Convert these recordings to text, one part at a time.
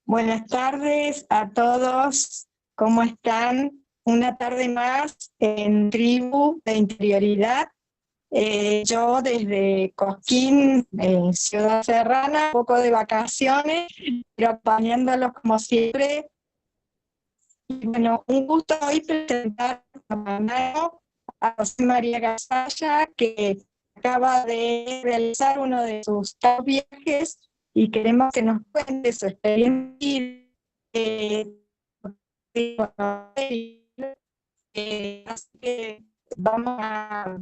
Buenas tardes a todos, ¿cómo están? Una tarde más en Tribu de Interioridad. Yo desde Cosquín, Ciudad Serrana, un poco de vacaciones, pero acompañándolos como siempre. Y bueno, un gusto hoy presentar a Manao, a José María Gasalla, que acaba de realizar uno de sus top viajes y queremos que nos cuente su experiencia. eh, Así que vamos a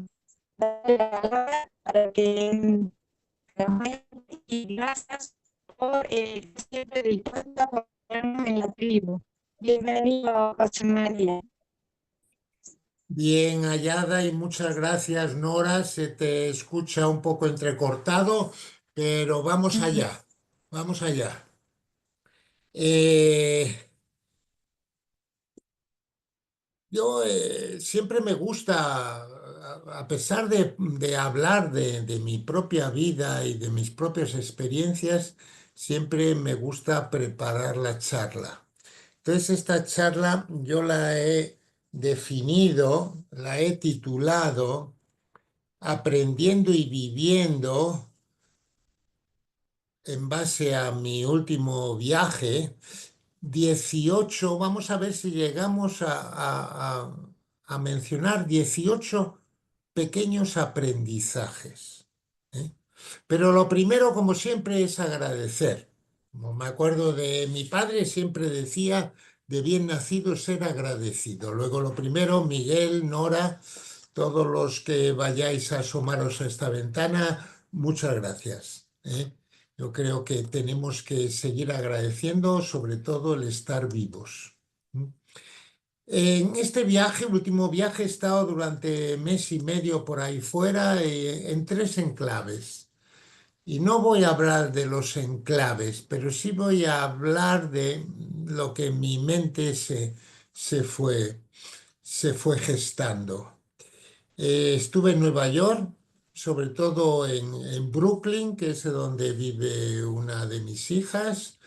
darle la palabra para que nos cuente, y gracias por siempre dispuesta a ponernos en la tribu. Bienvenido, José María. Bien hallada y muchas gracias, Nora. Se te escucha un poco entrecortado, pero vamos allá, vamos allá. Eh, yo siempre me gusta, a pesar de hablar de mi propia vida y de mis propias experiencias, siempre me gusta preparar la charla. Entonces, esta charla yo la he definido, la he titulado Aprendiendo y viviendo en base a mi último viaje, 18. Vamos a ver si llegamos a mencionar 18 pequeños aprendizajes. ¿Eh? Pero lo primero, como siempre, es agradecer. Como me acuerdo de mi padre, siempre decía, de bien nacido ser agradecido. Luego, lo primero, Miguel, Nora, todos los que vayáis a asomaros a esta ventana, muchas gracias. Yo creo que tenemos que seguir agradeciendo, sobre todo el estar vivos. En este viaje, último viaje, he estado durante mes y medio por ahí fuera, en tres enclaves. Y no voy a hablar de los enclaves, pero sí voy a hablar de lo que en mi mente se fue gestando. Estuve en Nueva York, sobre todo en Brooklyn, que es donde vive una de mis hijas.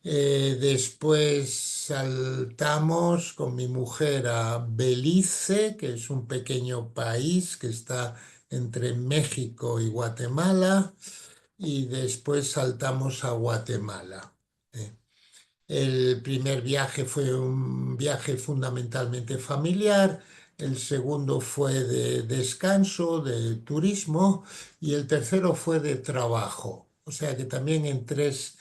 Después saltamos con mi mujer a Belice, que es un pequeño país que está entre México y Guatemala, y después saltamos a Guatemala. Eh, El primer viaje fue un viaje fundamentalmente familiar, el segundo fue de descanso, de turismo, y el tercero fue de trabajo. O sea que también en tres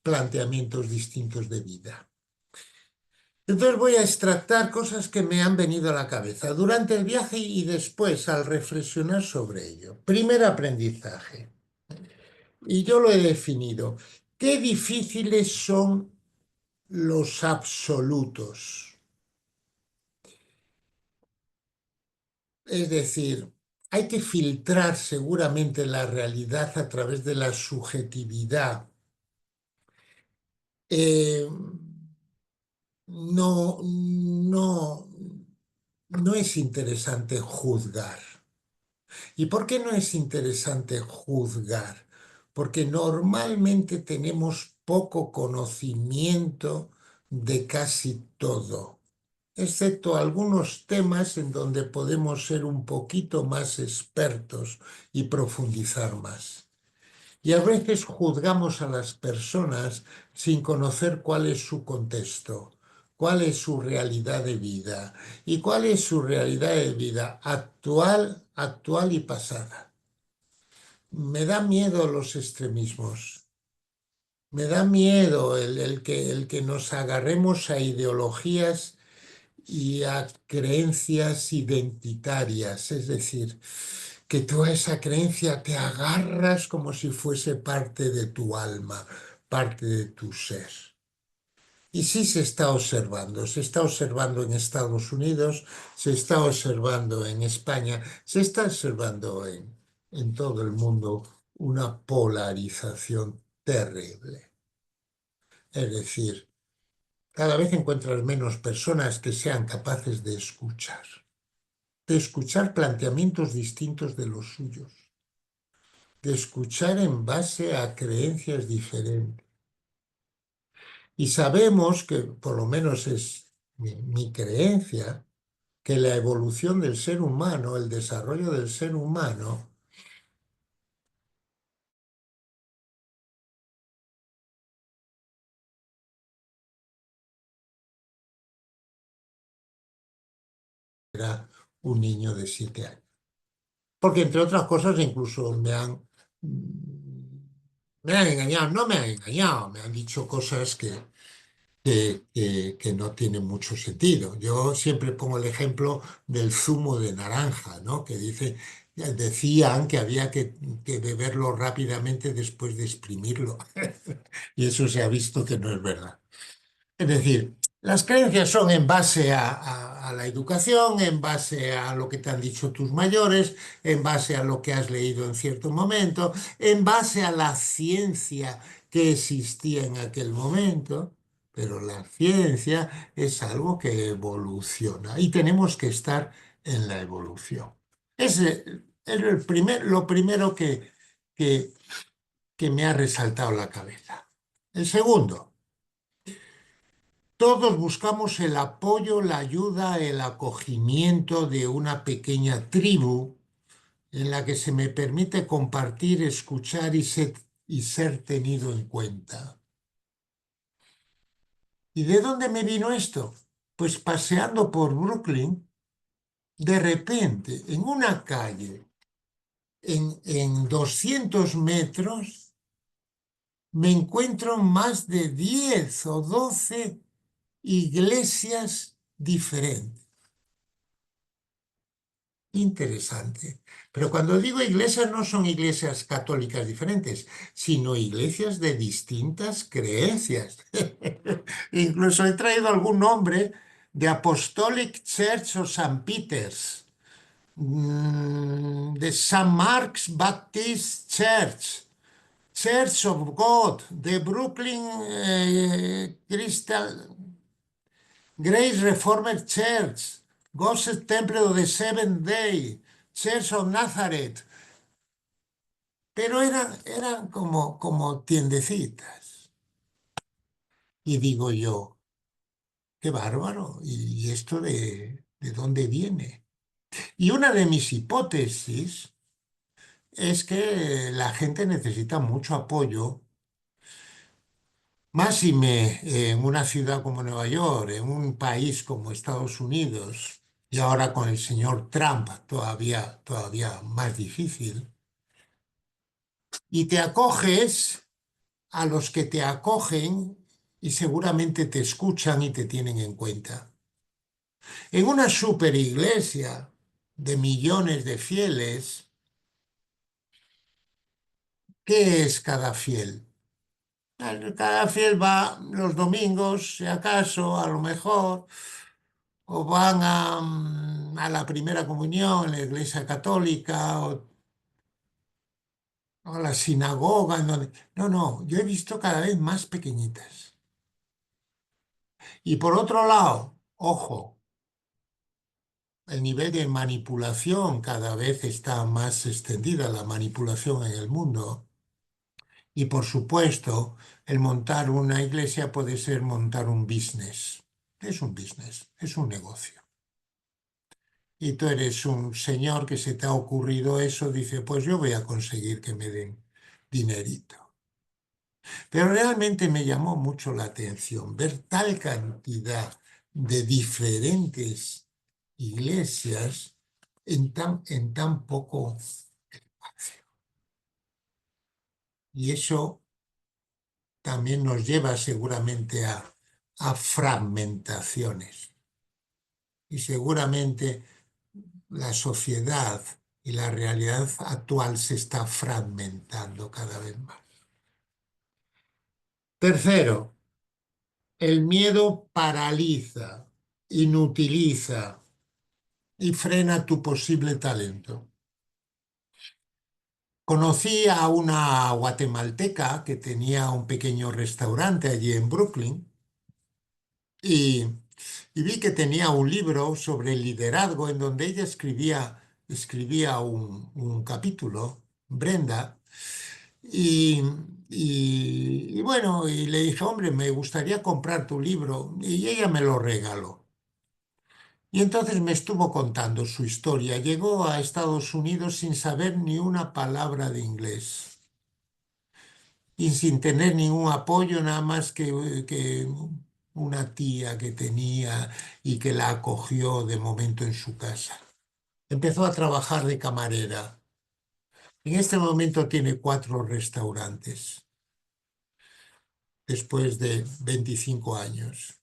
planteamientos distintos de vida. Entonces voy a extractar cosas que me han venido a la cabeza durante el viaje y después al reflexionar sobre ello. Primer aprendizaje. Y yo lo he definido. Qué difíciles son los absolutos. Es decir, hay que filtrar seguramente la realidad a través de la subjetividad. Eh, no, no, no es interesante juzgar. ¿Y por qué no es interesante juzgar? Porque normalmente tenemos poco conocimiento de casi todo, excepto algunos temas en donde podemos ser un poquito más expertos y profundizar más. Y a veces juzgamos a las personas sin conocer cuál es su contexto, cuál es su realidad de vida y cuál es su realidad de vida actual, actual y pasada. Me da miedo los extremismos. Me da miedo el que nos agarremos a ideologías y a creencias identitarias, es decir, que tú a esa creencia te agarras como si fuese parte de tu alma, parte de tu ser. Y sí se está observando en Estados Unidos, se está observando en España, se está observando en todo el mundo una polarización terrible. Es decir, cada vez encuentras menos personas que sean capaces de escuchar planteamientos distintos de los suyos, de escuchar en base a creencias diferentes. Y sabemos que, por lo menos es mi creencia, que la evolución del ser humano, el desarrollo del ser humano, era un niño de 7 años. Porque entre otras cosas incluso me han engañado, no me han engañado, me han dicho cosas que no tienen mucho sentido. Yo siempre pongo el ejemplo del zumo de naranja, ¿no? Decían que había que beberlo rápidamente después de exprimirlo. Y eso se ha visto que no es verdad. Es decir, las creencias son en base a la educación, en base a lo que te han dicho tus mayores, en base a lo que has leído en cierto momento, en base a la ciencia que existía en aquel momento. Pero la ciencia es algo que evoluciona y tenemos que estar en la evolución. Es lo primero que, que me ha resaltado la cabeza. El segundo. Todos buscamos el apoyo, la ayuda, el acogimiento de una pequeña tribu en la que se me permite compartir, escuchar y ser tenido en cuenta. ¿Y de dónde me vino esto? Pues paseando por Brooklyn, de repente, en una calle, en 200 metros, me encuentro más de 10 o 12 iglesias diferentes. Interesante. Pero cuando digo iglesias no son iglesias católicas diferentes, sino iglesias de distintas creencias. Incluso he traído algún nombre de Apostolic Church of St. Peter's, de St. Mark's Baptist Church, Church of God, de Brooklyn Crystal Grace Reformed Church, Gospel Temple of the Seventh Day, Church of Nazareth, pero eran como tiendecitas. Y digo yo, qué bárbaro, ¿y esto de dónde viene? Y una de mis hipótesis es que la gente necesita mucho apoyo, más si en una ciudad como Nueva York, en un país como Estados Unidos, y ahora con el señor Trump todavía más difícil, y te acoges a los que te acogen y seguramente te escuchan y te tienen en cuenta. En una super iglesia de millones de fieles, ¿qué es cada fiel? Cada fiel va los domingos, si acaso, a lo mejor, o van a la primera comunión en la iglesia católica o a la sinagoga. No, no, yo he visto cada vez más pequeñitas. Y por otro lado, ojo, el nivel de manipulación cada vez está más extendida, la manipulación en el mundo. Y por supuesto, el montar una iglesia puede ser montar un business. Es un business, es un negocio. Y tú eres un señor que se te ha ocurrido eso, dice, pues yo voy a conseguir que me den dinerito. Pero realmente me llamó mucho la atención ver tal cantidad de diferentes iglesias en tan poco espacio. Y eso también nos lleva seguramente a fragmentaciones. Y seguramente la sociedad y la realidad actual se está fragmentando cada vez más. Tercero, el miedo paraliza, inutiliza y frena tu posible talento. Conocí a una guatemalteca que tenía un pequeño restaurante allí en Brooklyn y, y vi que tenía un libro sobre el liderazgo en donde ella escribía un capítulo, Brenda, Y, y bueno, y le dije, hombre, me gustaría comprar tu libro. Y ella me lo regaló. Y entonces me estuvo contando su historia. Llegó a Estados Unidos sin saber ni una palabra de inglés y sin tener ningún apoyo, nada más que una tía que tenía y que la acogió de momento en su casa. Empezó a trabajar de camarera. En este momento tiene 4 restaurantes después de 25 años.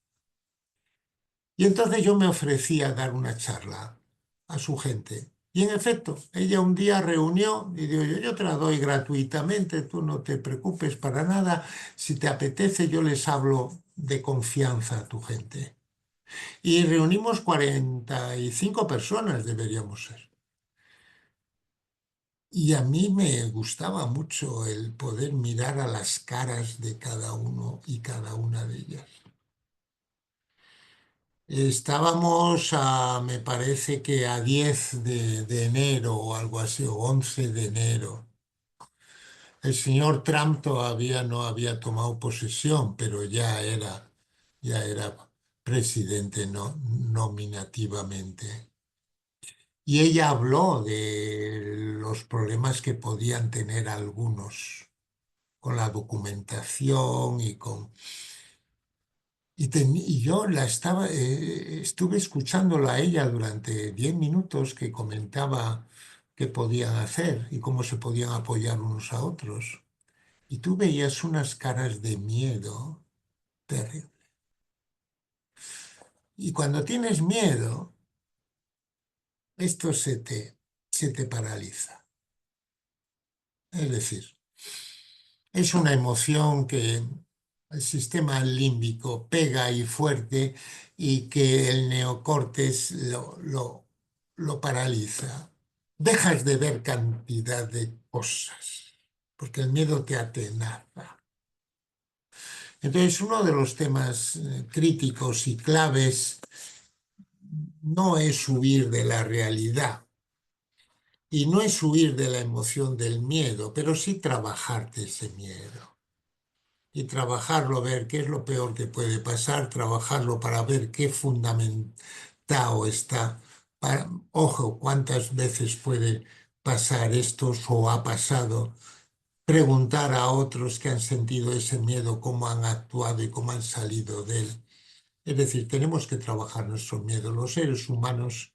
Y entonces yo me ofrecí a dar una charla a su gente. Y en efecto, ella un día reunió y dijo, yo te la doy gratuitamente, tú no te preocupes para nada. Si te apetece, yo les hablo de confianza a tu gente. Y reunimos 45 personas, deberíamos ser. Y a mí me gustaba mucho el poder mirar a las caras de cada uno y cada una de ellas. Estábamos me parece que a 10 de enero o algo así, o 11 de enero. El señor Trump todavía no había tomado posesión, pero ya era presidente nominativamente. Y ella habló de los problemas que podían tener algunos con la documentación y con... Y yo estuve escuchándola a ella durante 10 minutos que comentaba qué podían hacer y cómo se podían apoyar unos a otros. Y tú veías unas caras de miedo terrible. Y cuando tienes miedo, esto se te paraliza. Es decir, es una emoción que el sistema límbico pega y fuerte y que el neocortes lo paraliza. Dejas de ver cantidad de cosas, porque el miedo te atenaza. Entonces, uno de los temas críticos y claves no es huir de la realidad y no es huir de la emoción del miedo, pero sí trabajarte ese miedo. Y trabajarlo, ver qué es lo peor que puede pasar, trabajarlo para ver qué fundamentado está. Ojo, cuántas veces puede pasar esto o ha pasado. Preguntar a otros que han sentido ese miedo, cómo han actuado y cómo han salido de él. Es decir, tenemos que trabajar nuestro miedo. Los seres humanos,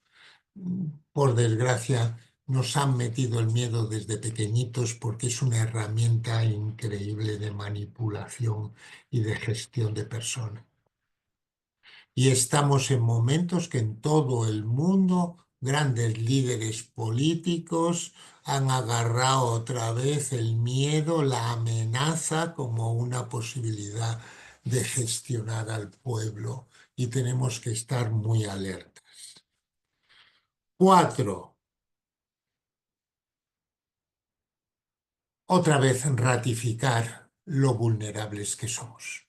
por desgracia, nos han metido el miedo desde pequeñitos porque es una herramienta increíble de manipulación y de gestión de personas. Y estamos en momentos que en todo el mundo grandes líderes políticos han agarrado otra vez el miedo, la amenaza como una posibilidad de gestionar al pueblo y tenemos que estar muy alerta. 4, otra vez ratificar lo vulnerables que somos.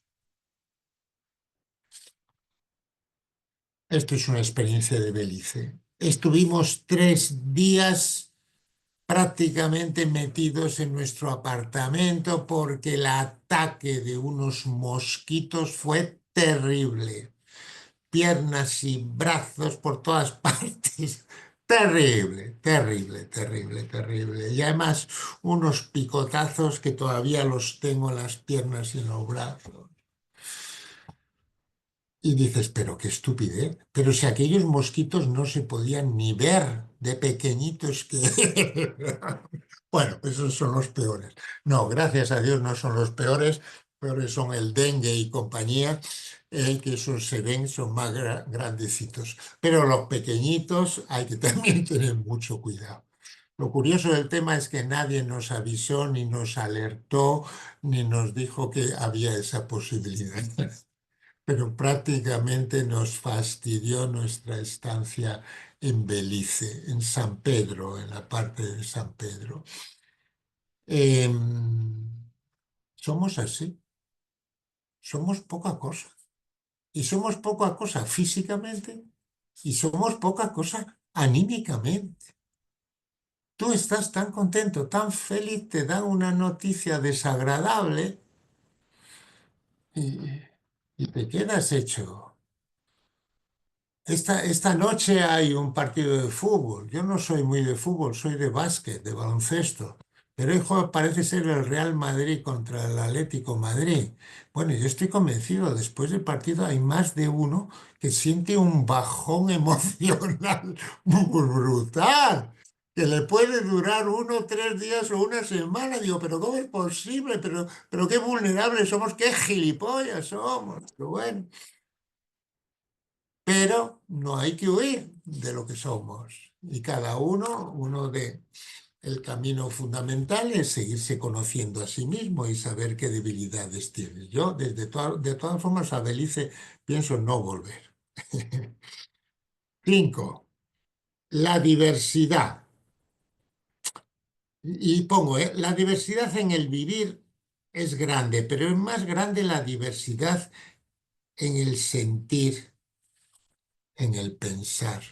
Esto es una experiencia de Belice. Estuvimos 3 días prácticamente metidos en nuestro apartamento porque el ataque de unos mosquitos fue terrible. Piernas y brazos por todas partes. Terrible, terrible, terrible, terrible. Y además unos picotazos que todavía los tengo en las piernas y en los brazos. Y dices, pero qué estupidez. Pero si aquellos mosquitos no se podían ni ver de pequeñitos que... Bueno, esos son los peores. No, gracias a Dios no son los peores. Peores son el dengue y compañía, que esos se ven, son más grandecitos. Pero los pequeñitos hay que también tener mucho cuidado. Lo curioso del tema es que nadie nos avisó, ni nos alertó, ni nos dijo que había esa posibilidad, pero prácticamente nos fastidió nuestra estancia en Belice, en San Pedro, en la parte de San Pedro. Em, somos así, somos poca cosa. Y somos poca cosa físicamente y somos poca cosa anímicamente. tú estás tan contento, tan feliz, te dan una noticia desagradable y, y te quedas hecho. Esta noche hay un partido de fútbol. Yo no soy muy de fútbol, soy de básquet, de baloncesto. Pero hoy parece ser el Real Madrid contra el Atlético Madrid. Bueno, yo estoy convencido, después del partido hay más de uno que siente un bajón emocional muy brutal, que le puede durar 1 o 3 días o una semana. Digo, pero ¿cómo es posible? Pero qué vulnerables somos, qué gilipollas somos. Pero bueno. Pero no hay que huir de lo que somos. Y cada uno de el camino fundamental es seguirse conociendo a sí mismo y saber qué debilidades tiene. Yo, de todas formas, a Belice pienso no volver. 5. La diversidad. Y pongo, la diversidad en el vivir es grande, pero es más grande la diversidad en el sentir, en el pensar.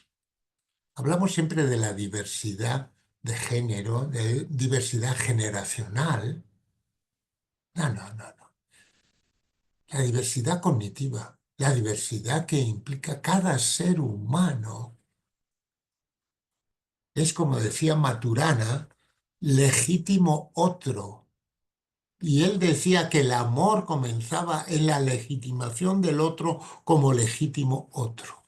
Hablamos siempre de la diversidad de género, de diversidad generacional. No, no, no, no. La diversidad cognitiva, la diversidad que implica cada ser humano, es como decía Maturana, legítimo otro. Y él decía que el amor comenzaba en la legitimación del otro como legítimo otro.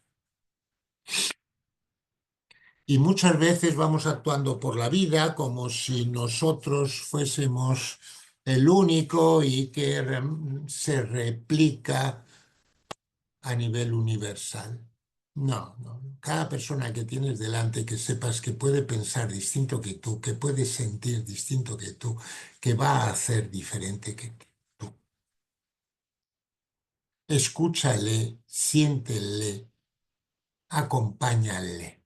Y muchas veces vamos actuando por la vida como si nosotros fuésemos el único y que se replica a nivel universal. No, no. Cada persona que tienes delante que sepas que puede pensar distinto que tú, que puede sentir distinto que tú, que va a hacer diferente que tú. Escúchale, siéntele, acompáñale.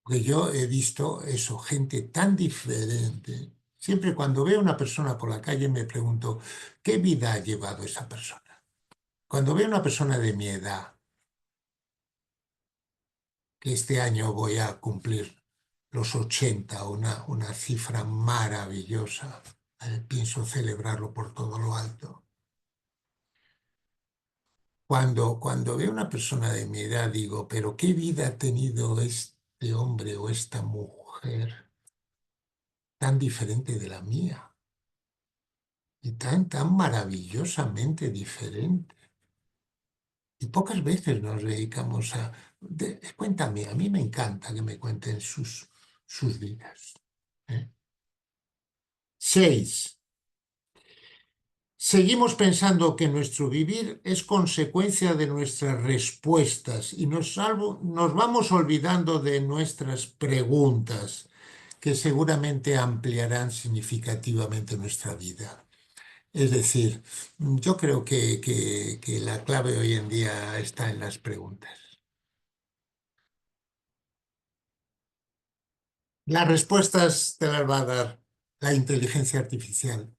Porque yo he visto eso, gente tan diferente. Siempre cuando veo a una persona por la calle me pregunto, ¿qué vida ha llevado esa persona? Cuando veo a una persona de mi edad, que este año voy a cumplir los 80, una cifra maravillosa, pienso celebrarlo por todo lo alto. Cuando veo a una persona de mi edad digo, pero ¿qué vida ha tenido este hombre o esta mujer tan diferente de la mía? Y tan maravillosamente diferente. Y pocas veces nos dedicamos a... cuéntame, a mí me encanta que me cuenten sus vidas. ¿Eh? 6. Seguimos pensando que nuestro vivir es consecuencia de nuestras respuestas y nos vamos olvidando de nuestras preguntas, que seguramente ampliarán significativamente nuestra vida. Es decir, yo creo que la clave hoy en día está en las preguntas. Las respuestas te las va a dar la inteligencia artificial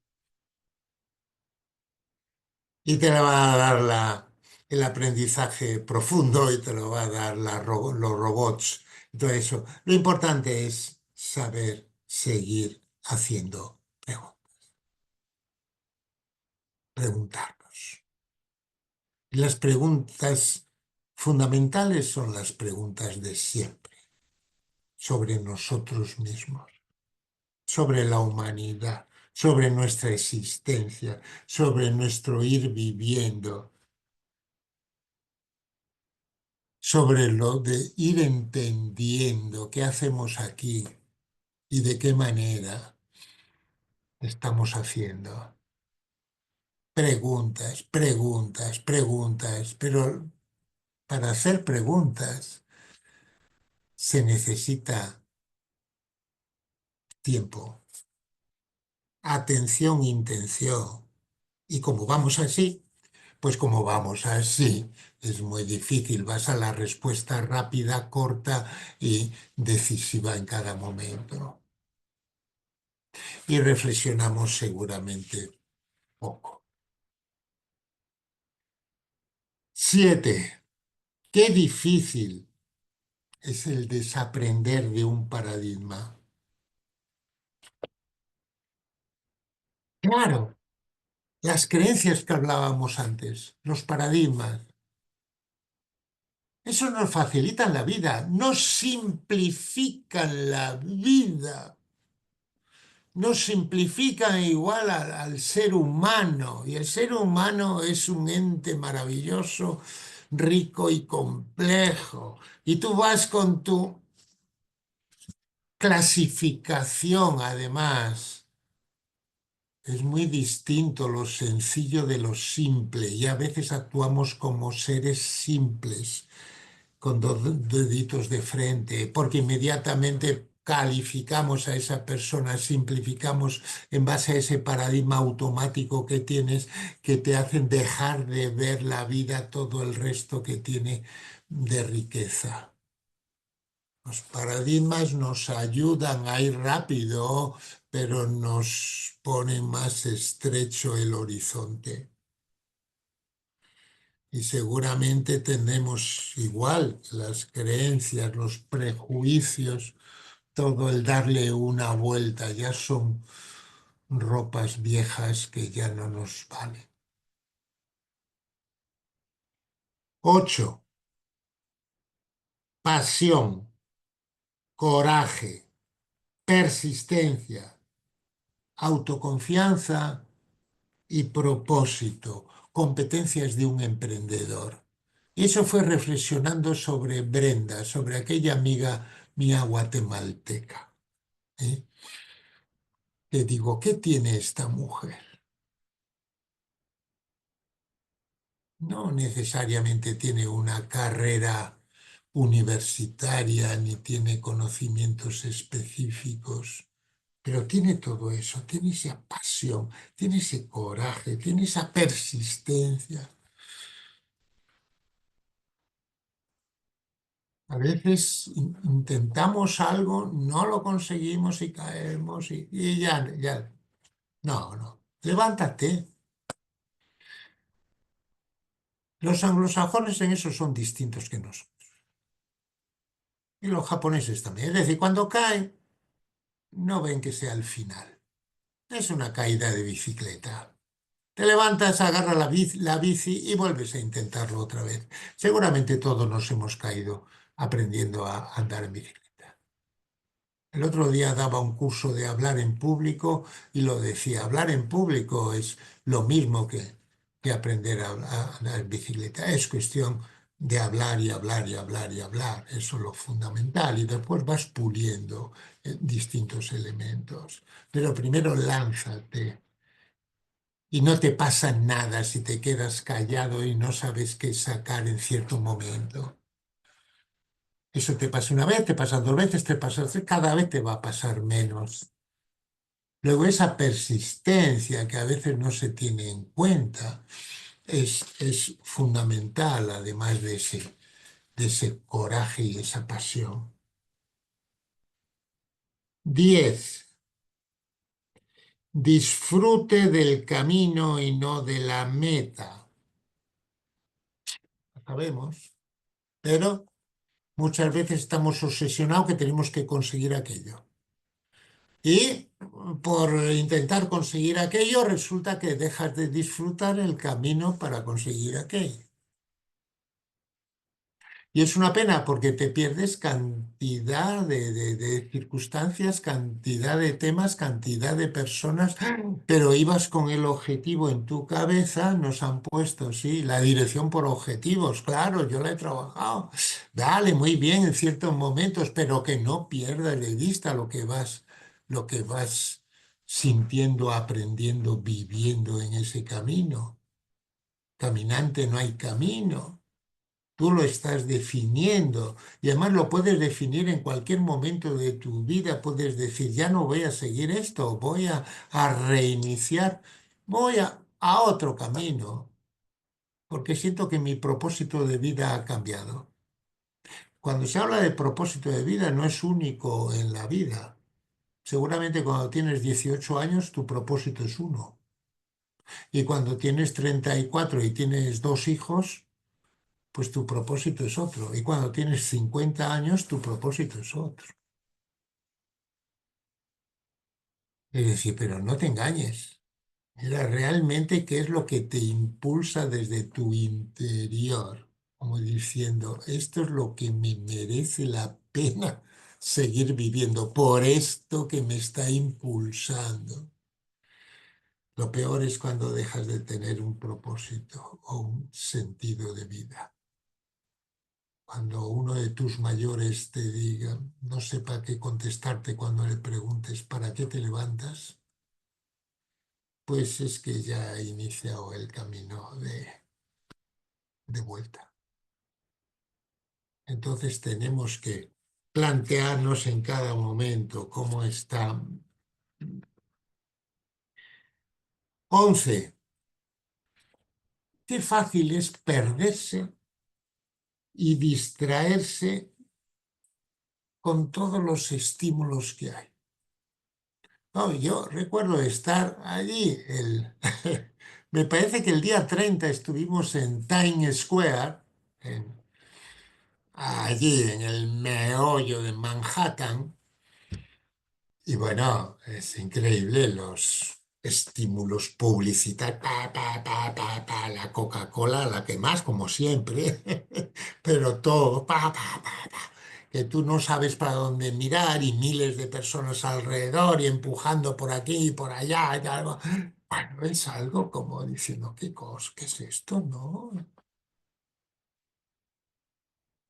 y te la va a dar el aprendizaje profundo y te lo va a dar los robots y todo eso. Lo importante es saber seguir haciendo preguntarnos. Y las preguntas fundamentales son las preguntas de siempre, sobre nosotros mismos, sobre la humanidad, sobre nuestra existencia, sobre nuestro ir viviendo, sobre lo de ir entendiendo qué hacemos aquí y de qué manera estamos haciendo. Preguntas, preguntas, preguntas, pero para hacer preguntas se necesita tiempo, atención, intención. Y como vamos así, pues como vamos así, es muy difícil. Vas a la respuesta rápida, corta y decisiva en cada momento. Y reflexionamos seguramente poco. 7. Qué difícil es el desaprender de un paradigma. Claro, las creencias que hablábamos antes, los paradigmas, eso nos facilitan la vida, nos simplifican la vida, nos simplifican igual al ser humano. Y el ser humano es un ente maravilloso, rico y complejo. Y tú vas con tu clasificación, además. Es muy distinto lo sencillo de lo simple y a veces actuamos como seres simples, con dos deditos de frente, porque inmediatamente calificamos a esa persona, simplificamos en base a ese paradigma automático que tienes, que te hacen dejar de ver la vida, todo el resto que tiene de riqueza. Los paradigmas nos ayudan a ir rápido, pero nos ponen más estrecho el horizonte. Y seguramente tenemos igual las creencias, los prejuicios, todo el darle una vuelta. Ya son ropas viejas que ya no nos valen. 8. Pasión, coraje, persistencia, autoconfianza y propósito, competencias de un emprendedor. Y eso fue reflexionando sobre Brenda, sobre aquella amiga mía guatemalteca. ¿Eh? Que digo, ¿qué tiene esta mujer? No necesariamente tiene una carrera universitaria ni tiene conocimientos específicos, pero tiene todo eso, tiene esa pasión, tiene ese coraje, tiene esa persistencia. A veces intentamos algo, no lo conseguimos y caemos y ya. No, no. Levántate. Los anglosajones en eso son distintos que nosotros. Y los japoneses también. Es decir, cuando caen, no ven que sea el final. Es una caída de bicicleta. Te levantas, agarras la bici y vuelves a intentarlo otra vez. Seguramente todos nos hemos caído aprendiendo a andar en bicicleta. El otro día daba un curso de hablar en público y lo decía, hablar en público es lo mismo que aprender a andar en bicicleta. Es cuestión de hablar y hablar y hablar y hablar. Eso es lo fundamental. Y después vas puliendo distintos elementos. Pero primero lánzate. Y no te pasa nada si te quedas callado y no sabes qué sacar en cierto momento. Eso te pasa una vez, te pasa dos veces, te pasa cada vez te va a pasar menos. Luego esa persistencia que a veces no se tiene en cuenta es fundamental, además de ese coraje y esa pasión. 10. Disfrute del camino y no de la meta. Lo sabemos, pero muchas veces estamos obsesionados que tenemos que conseguir aquello. Y por intentar conseguir aquello, resulta que dejas de disfrutar el camino para conseguir aquello. Y es una pena porque te pierdes cantidad de circunstancias, cantidad de temas, cantidad de personas, pero ibas con el objetivo en tu cabeza, nos han puesto, sí, la dirección por objetivos, claro, yo la he trabajado, dale, muy bien en ciertos momentos, pero que no pierdas de vista lo que vas sintiendo, aprendiendo, viviendo en ese camino. Caminante no hay camino. Tú lo estás definiendo y además lo puedes definir en cualquier momento de tu vida. Puedes decir, ya no voy a seguir esto, a reiniciar, voy a otro camino, porque siento que mi propósito de vida ha cambiado. Cuando se habla de propósito de vida no es único en la vida. Seguramente cuando tienes 18 años tu propósito es uno. Y cuando tienes 34 y tienes dos hijos, pues tu propósito es otro. Y cuando tienes 50 años, tu propósito es otro. Es decir, pero no te engañes. Mira realmente qué es lo que te impulsa desde tu interior, como diciendo, esto es lo que me merece la pena seguir viviendo, por esto que me está impulsando. Lo peor es cuando dejas de tener un propósito o un sentido de vida. Cuando uno de tus mayores te diga, no sepa qué contestarte cuando le preguntes ¿para qué te levantas? Pues es que ya ha iniciado el camino de vuelta. Entonces tenemos que plantearnos en cada momento cómo está. 11. Qué fácil es perderse y distraerse con todos los estímulos que hay. No, yo recuerdo estar allí, me parece que el día 30 estuvimos en Times Square, allí en el meollo de Manhattan, y bueno, es increíble los estímulos publicitarios, la Coca-Cola, la que más, como siempre, pero todo, que tú no sabes para dónde mirar y miles de personas alrededor y empujando por aquí y por allá y algo. Bueno, es algo como diciendo, ¿qué cosa? ¿Qué es esto? ¿No?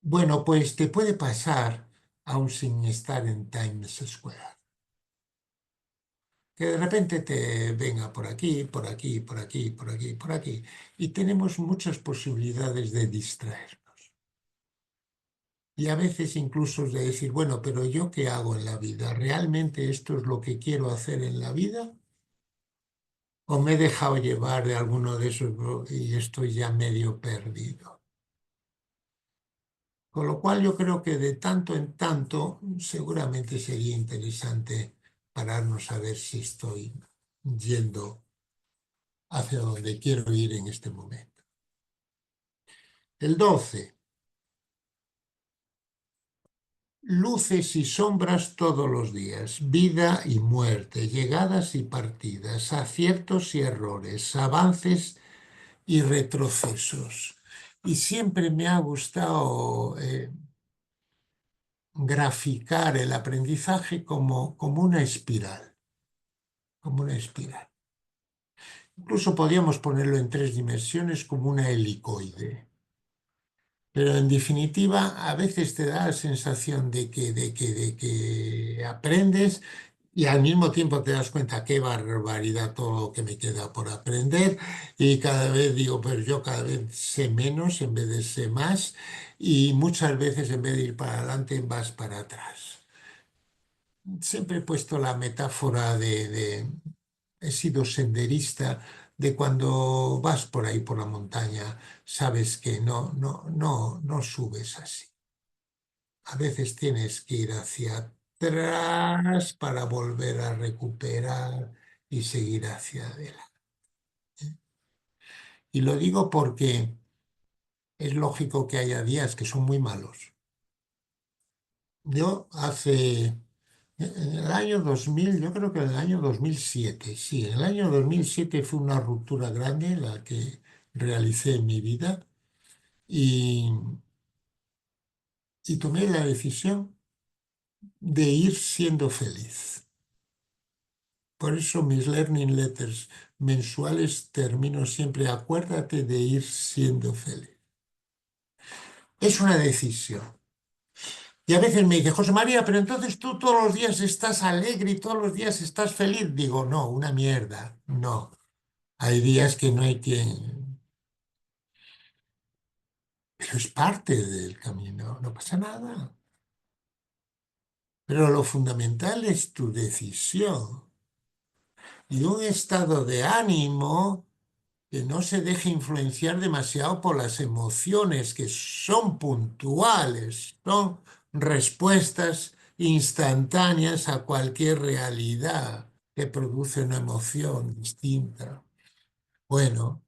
Bueno, pues te puede pasar aún sin estar en Times Square. Que de repente te venga por aquí, por aquí, por aquí, por aquí, por aquí. Y tenemos muchas posibilidades de distraernos. Y a veces incluso de decir, bueno, pero ¿yo qué hago en la vida? ¿Realmente esto es lo que quiero hacer en la vida? ¿O me he dejado llevar de alguno de esos y estoy ya medio perdido? Con lo cual yo creo que de tanto en tanto seguramente sería interesante pararnos a ver si estoy yendo hacia donde quiero ir en este momento. El 12. Luces y sombras todos los días, vida y muerte, llegadas y partidas, aciertos y errores, avances y retrocesos. Y siempre me ha gustado graficar el aprendizaje como una espiral, como una espiral. Incluso podríamos ponerlo en 3 dimensiones como una helicoide. Pero en definitiva, a veces te da la sensación de que aprendes y al mismo tiempo te das cuenta qué barbaridad todo lo que me queda por aprender y cada vez digo, pero yo cada vez sé menos en vez de sé más y muchas veces en vez de ir para adelante vas para atrás. Siempre he puesto la metáfora he sido senderista, de cuando vas por ahí por la montaña, sabes que no subes así. A veces tienes que ir hacia atrás para volver a recuperar y seguir hacia adelante. Y lo digo porque es lógico que haya días que son muy malos. Yo en el año 2000, yo creo que en el año 2007, sí, en el año 2007 fue una ruptura grande la que realicé en mi vida y, y tomé la decisión de ir siendo feliz. Por eso mis learning letters mensuales termino siempre, acuérdate de ir siendo feliz. Es una decisión. Y a veces me dice, José María, pero entonces tú todos los días estás alegre y todos los días estás feliz. Digo, no, una mierda, no. Hay días que no hay quien, pero es parte del camino, no pasa nada. Pero lo fundamental es tu decisión y un estado de ánimo que no se deje influenciar demasiado por las emociones que son puntuales, son respuestas instantáneas a cualquier realidad que produce una emoción distinta. Bueno.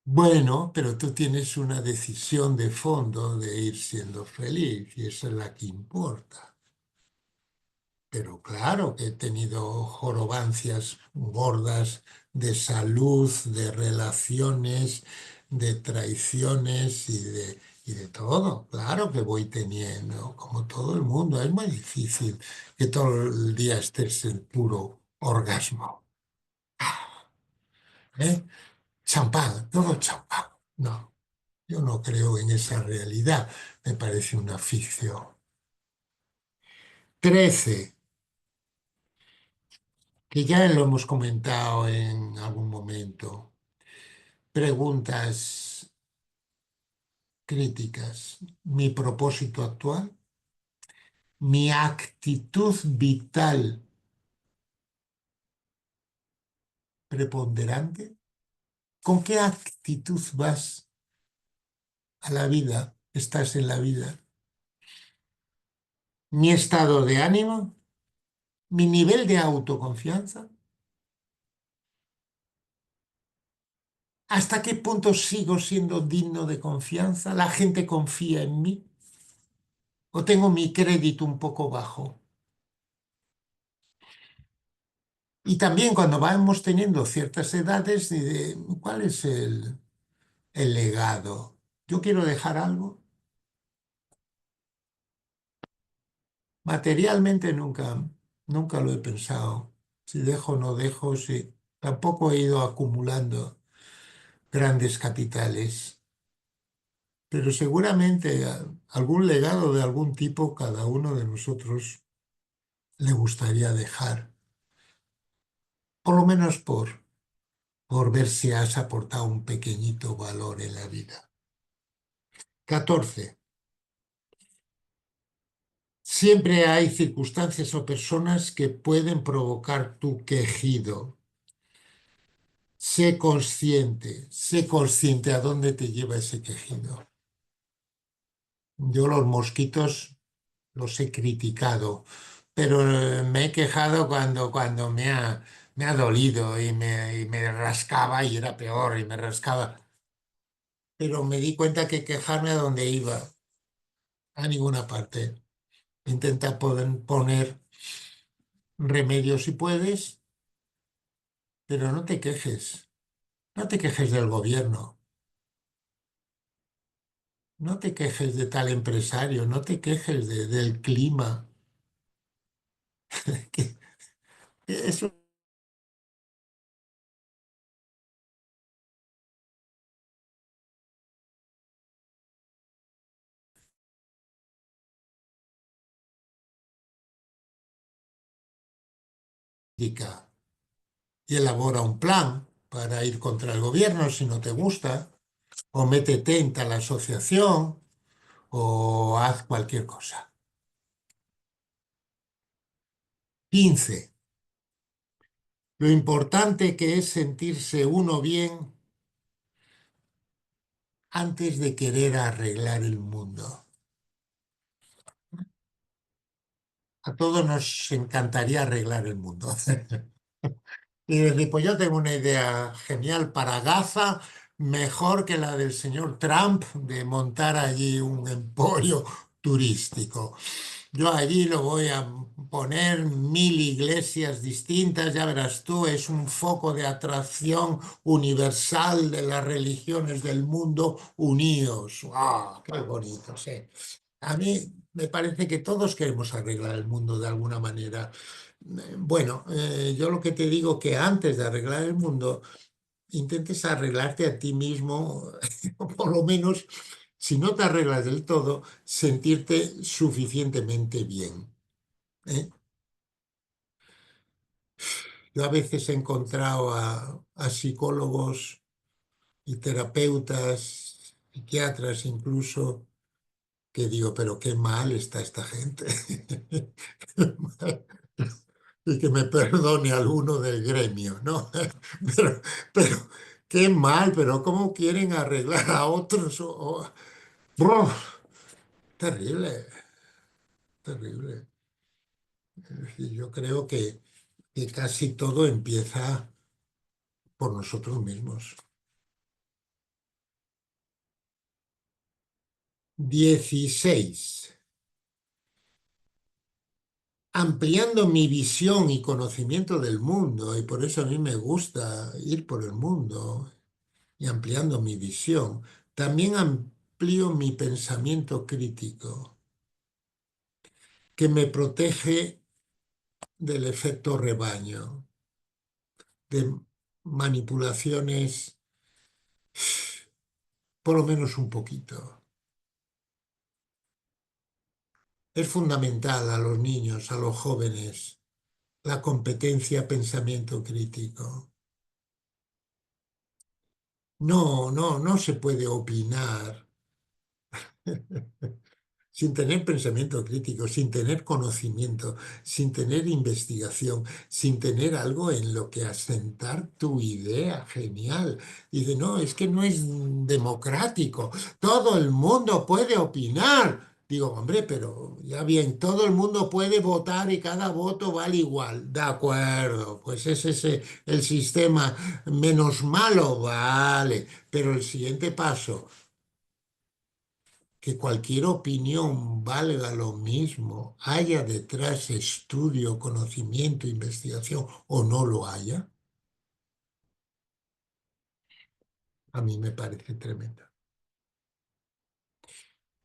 Bueno, pero tú tienes una decisión de fondo de ir siendo feliz y esa es la que importa. Pero claro que he tenido jorobancias gordas de salud, de relaciones, de traiciones y de todo. Claro que voy teniendo, como todo el mundo. Es muy difícil que todo el día estés en puro orgasmo. ¿Eh? Champán, todo champán. No, yo no creo en esa realidad. Me parece una ficción. 13, que ya lo hemos comentado en algún momento. Preguntas críticas. Mi propósito actual, mi actitud vital preponderante. ¿Con qué actitud vas a la vida? ¿Estás en la vida? Mi estado de ánimo, mi nivel de autoconfianza. ¿Hasta qué punto sigo siendo digno de confianza? ¿La gente confía en mí? ¿O tengo mi crédito un poco bajo? Y también cuando vamos teniendo ciertas edades, ¿cuál es el legado? Yo quiero dejar algo. Materialmente nunca lo he pensado. Si dejo o no dejo, sí. Tampoco he ido acumulando grandes capitales. Pero seguramente algún legado de algún tipo cada uno de nosotros le gustaría dejar. Por lo menos por ver si has aportado un pequeñito valor en la vida. 14. Siempre hay circunstancias o personas que pueden provocar tu quejido. Sé consciente a dónde te lleva ese quejido. Yo los mosquitos los he criticado, pero me he quejado cuando me ha dolido y me rascaba y era peor y me rascaba. Pero me di cuenta que quejarme a donde iba, a ninguna parte. Intenta poner remedio si puedes, pero no te quejes. No te quejes del gobierno, no te quejes de tal empresario, no te quejes del clima. Que eso indica y elabora un plan para ir contra el gobierno si no te gusta, o métete en tal asociación, o haz cualquier cosa. 15. Lo importante que es sentirse uno bien antes de querer arreglar el mundo. A todos nos encantaría arreglar el mundo. Y decir, pues yo tengo una idea genial para Gaza, mejor que la del señor Trump de montar allí un emporio turístico. Yo allí lo voy a poner 1000 iglesias distintas, ya verás tú, es un foco de atracción universal de las religiones del mundo unidos. ¡Ah, qué bonito! Sí. A mí me parece que todos queremos arreglar el mundo de alguna manera. Bueno, yo lo que te digo que antes de arreglar el mundo, intentes arreglarte a ti mismo, o por lo menos, si no te arreglas del todo, sentirte suficientemente bien. ¿Eh? Yo a veces he encontrado a psicólogos y terapeutas, psiquiatras incluso, que digo, pero qué mal está esta gente. Y que me perdone alguno del gremio, ¿no? Pero, pero qué mal, pero ¿cómo quieren arreglar a otros? ¡Buf! Terrible, terrible. Y yo creo que casi todo empieza por nosotros mismos. 16. Ampliando mi visión y conocimiento del mundo, y por eso a mí me gusta ir por el mundo y ampliando mi visión, también amplío mi pensamiento crítico, que me protege del efecto rebaño, de manipulaciones, por lo menos un poquito. Es fundamental a los niños, a los jóvenes, la competencia pensamiento crítico. No, no, no se puede opinar sin tener pensamiento crítico, sin tener conocimiento, sin tener investigación, sin tener algo en lo que asentar tu idea. Genial. Dice, no, es que no es democrático. Todo el mundo puede opinar. Digo, hombre, pero ya bien, todo el mundo puede votar y cada voto vale igual. De acuerdo, pues es ese el sistema menos malo, vale. Pero el siguiente paso, que cualquier opinión valga lo mismo, haya detrás estudio, conocimiento, investigación o no lo haya, a mí me parece tremendo.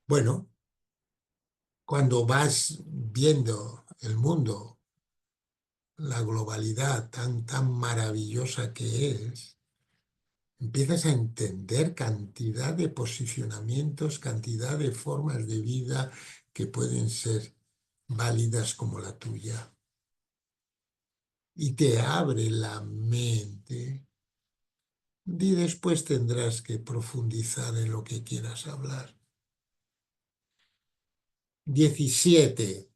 Bueno, cuando vas viendo el mundo, la globalidad tan maravillosa que es, empiezas a entender cantidad de posicionamientos, cantidad de formas de vida que pueden ser válidas como la tuya. Y te abre la mente y después tendrás que profundizar en lo que quieras hablar. 17,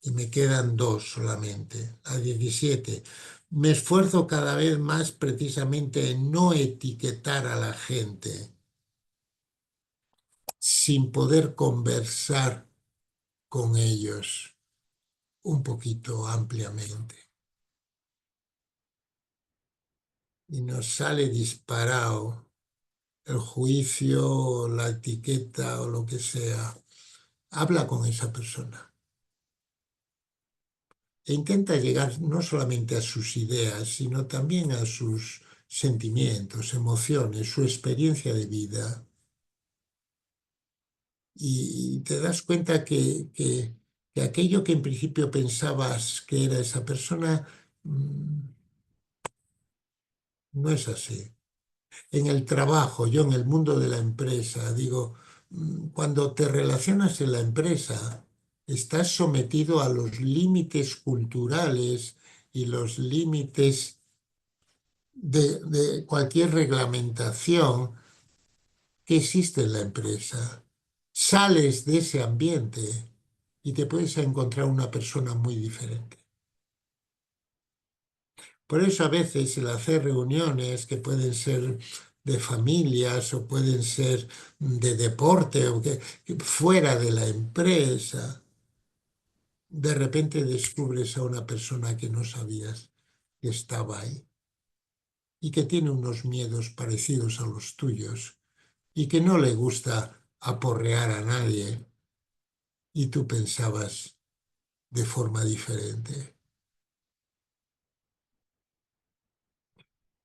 y me quedan dos solamente. A 17, me esfuerzo cada vez más precisamente en no etiquetar a la gente sin poder conversar con ellos un poquito ampliamente. Y nos sale disparado el juicio, la etiqueta o lo que sea. Habla con esa persona e intenta llegar no solamente a sus ideas, sino también a sus sentimientos, emociones, su experiencia de vida. Y te das cuenta que aquello que en principio pensabas que era esa persona, no es así. En el trabajo, yo en el mundo de la empresa, digo, cuando te relacionas en la empresa, estás sometido a los límites culturales y los límites de cualquier reglamentación que existe en la empresa. Sales de ese ambiente y te puedes encontrar una persona muy diferente. Por eso a veces el hacer reuniones que pueden ser de familias o pueden ser de deporte o que fuera de la empresa, de repente descubres a una persona que no sabías que estaba ahí y que tiene unos miedos parecidos a los tuyos y que no le gusta aporrear a nadie y tú pensabas de forma diferente.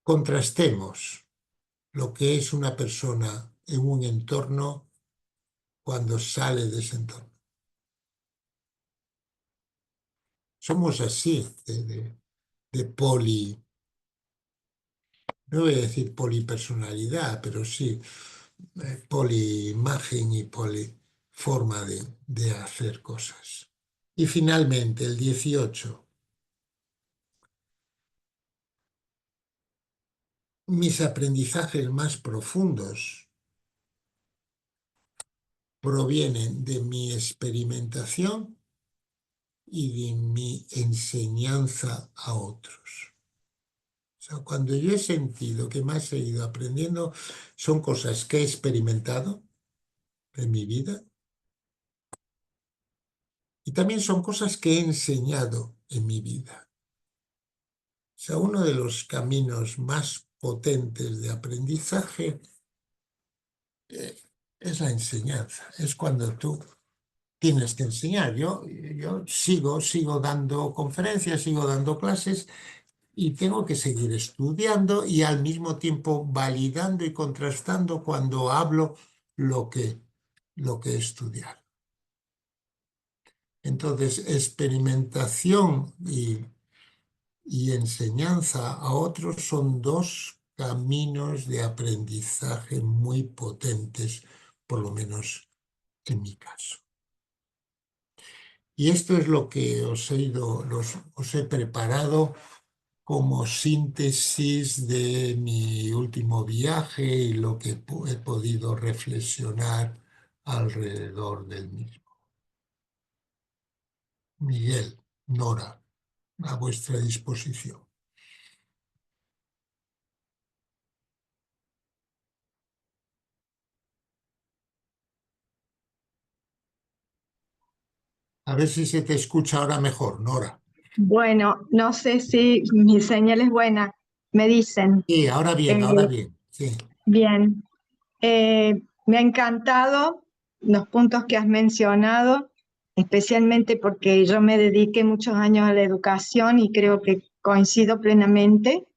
Contrastemos lo que es una persona en un entorno cuando sale de ese entorno. Somos así, de poli, no voy a decir polipersonalidad, pero sí, poliimagen y poliforma de hacer cosas. Y finalmente, el 18. Mis aprendizajes más profundos provienen de mi experimentación y de mi enseñanza a otros. O sea, cuando yo he sentido que me he seguido aprendiendo, son cosas que he experimentado en mi vida y también son cosas que he enseñado en mi vida. O sea, uno de los caminos más potentes de aprendizaje es la enseñanza, es cuando tú tienes que enseñar. Yo sigo dando conferencias, sigo dando clases y tengo que seguir estudiando y al mismo tiempo validando y contrastando cuando hablo lo lo que he estudiado. Entonces, experimentación y enseñanza a otros son dos caminos de aprendizaje muy potentes, por lo menos en mi caso. Y esto es lo que os he preparado como síntesis de mi último viaje y lo que he podido reflexionar alrededor del mismo. Miguel, Nora, a vuestra disposición. A ver si se te escucha ahora mejor, Nora. Bueno, no sé si mi señal es buena. Me dicen. Sí, ahora Eh, bien, sí. bien. Me ha encantado los puntos que has mencionado, especialmente porque yo me dediqué muchos años a la educación y creo que coincido plenamente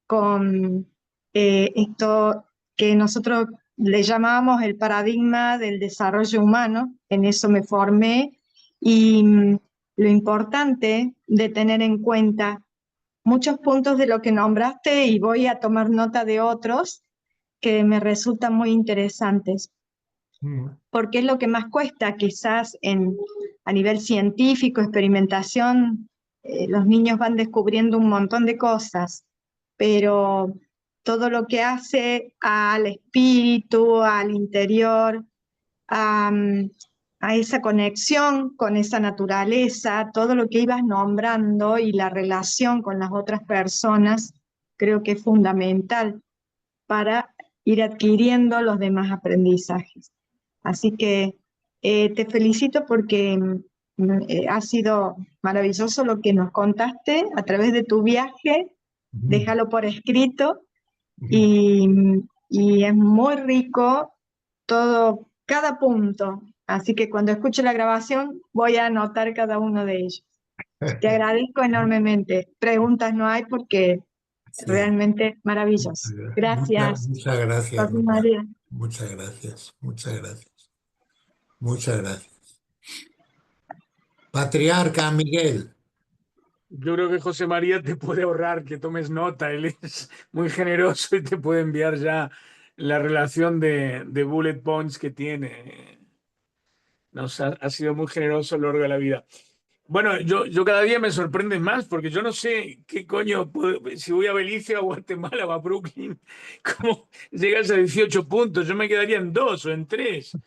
con esto que nosotros le llamábamos el paradigma del desarrollo humano. En eso me formé y lo importante de tener en cuenta muchos puntos de lo que nombraste y voy a tomar nota de otros que me resultan muy interesantes, Mm, porque es lo que más cuesta quizás a nivel científico, experimentación, los niños van descubriendo un montón de cosas, pero todo lo que hace al espíritu, al interior, a, a esa conexión con esa naturaleza, todo lo que ibas nombrando y la relación con las otras personas, creo que es fundamental para ir adquiriendo los demás aprendizajes. Así que te felicito porque ha sido maravilloso lo que nos contaste a través de tu viaje. mm, Déjalo por escrito mm. y, y es muy rico todo, cada punto. Así que cuando escuche la grabación voy a anotar cada uno de ellos. Te agradezco enormemente. Preguntas no hay porque Sí, realmente maravilloso. Gracias, muchas gracias, José Nora. María. Muchas gracias, muchas gracias, muchas gracias. Patriarca Miguel. Yo creo que José María te puede ahorrar que tomes nota. Él es muy generoso y te puede enviar ya la relación de bullet points que tiene. Ha sido muy generoso a lo largo de la vida. Bueno, yo cada día me sorprende más porque yo no sé qué coño, si voy a Belice, a Guatemala o a Brooklyn, cómo llegas a 18 puntos. Yo me quedaría en 2 o en 3.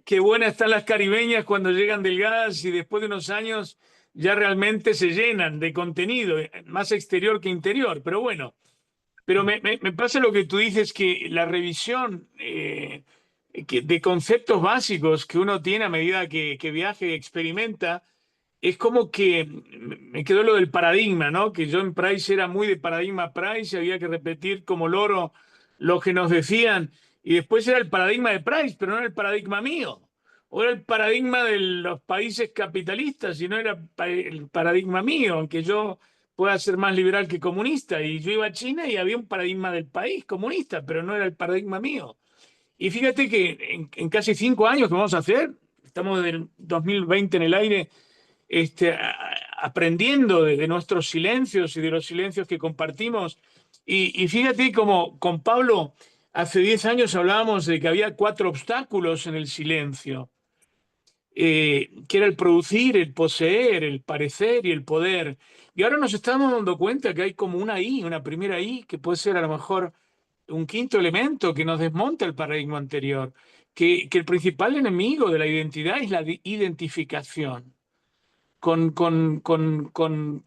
Qué buenas están las caribeñas cuando llegan delgadas y después de unos años ya realmente se llenan de contenido, más exterior que interior. Pero bueno, pero me pasa lo que tú dices, que la revisión de conceptos básicos que uno tiene a medida que viaja y experimenta, es como que me quedó lo del paradigma, ¿no? Que yo en Price era muy de paradigma Price y había que repetir como loro lo que nos decían. Y después era el paradigma de Price, pero no era el paradigma mío. O era el paradigma de los países capitalistas y no era el paradigma mío, aunque yo pueda ser más liberal que comunista. Y yo iba a China y había un paradigma del país comunista, pero no era el paradigma mío. Y fíjate que en casi 5 años que vamos a hacer, estamos del 2020 en el aire, aprendiendo de nuestros silencios y de los silencios que compartimos. Y fíjate como con Pablo, hace 10 años hablábamos de que había 4 obstáculos en el silencio, que era el producir, el poseer, el parecer y el poder. Y ahora nos estamos dando cuenta que hay como una I, una primera I, que puede ser a lo mejor un quinto elemento que nos desmonta el paradigma anterior, que el principal enemigo de la identidad es la identificación con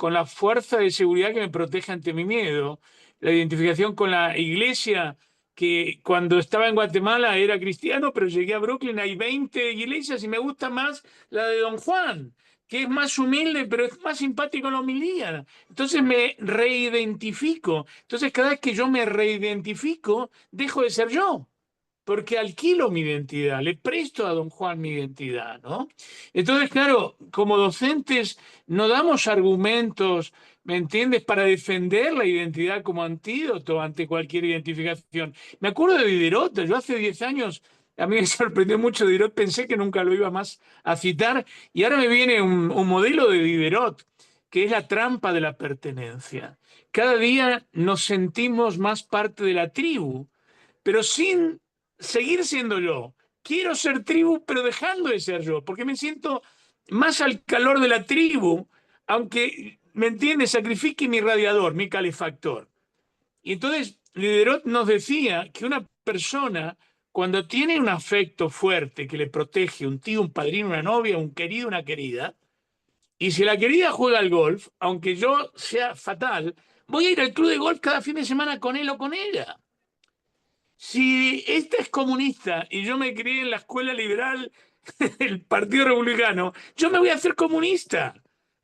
la fuerza de seguridad que me protege ante mi miedo, la identificación con la iglesia, que cuando estaba en Guatemala era cristiano, pero llegué a Brooklyn, hay 20 iglesias y me gusta más la de Don Juan, que es más humilde, pero es más simpático en la homilía. Entonces me reidentifico. Entonces cada vez que yo me reidentifico, dejo de ser yo, porque alquilo mi identidad, le presto a don Juan mi identidad, ¿no? Entonces, claro, como docentes no damos argumentos, ¿me entiendes?, para defender la identidad como antídoto ante cualquier identificación. Me acuerdo de Diderot, yo hace 10 años, a mí me sorprendió mucho Diderot, pensé que nunca lo iba más a citar, y ahora me viene un modelo de Diderot, que es la trampa de la pertenencia. Cada día nos sentimos más parte de la tribu, pero sin seguir siendo yo. Quiero ser tribu, pero dejando de ser yo, porque me siento más al calor de la tribu, aunque, ¿me entiendes?, sacrifique mi radiador, mi calefactor. Y entonces Diderot nos decía que una persona, cuando tiene un afecto fuerte que le protege, un tío, un padrino, una novia, un querido, una querida, y si la querida juega al golf, aunque yo sea fatal, voy a ir al club de golf cada fin de semana con él o con ella. Si esta es comunista y yo me crié en la escuela liberal del Partido Republicano, yo me voy a hacer comunista,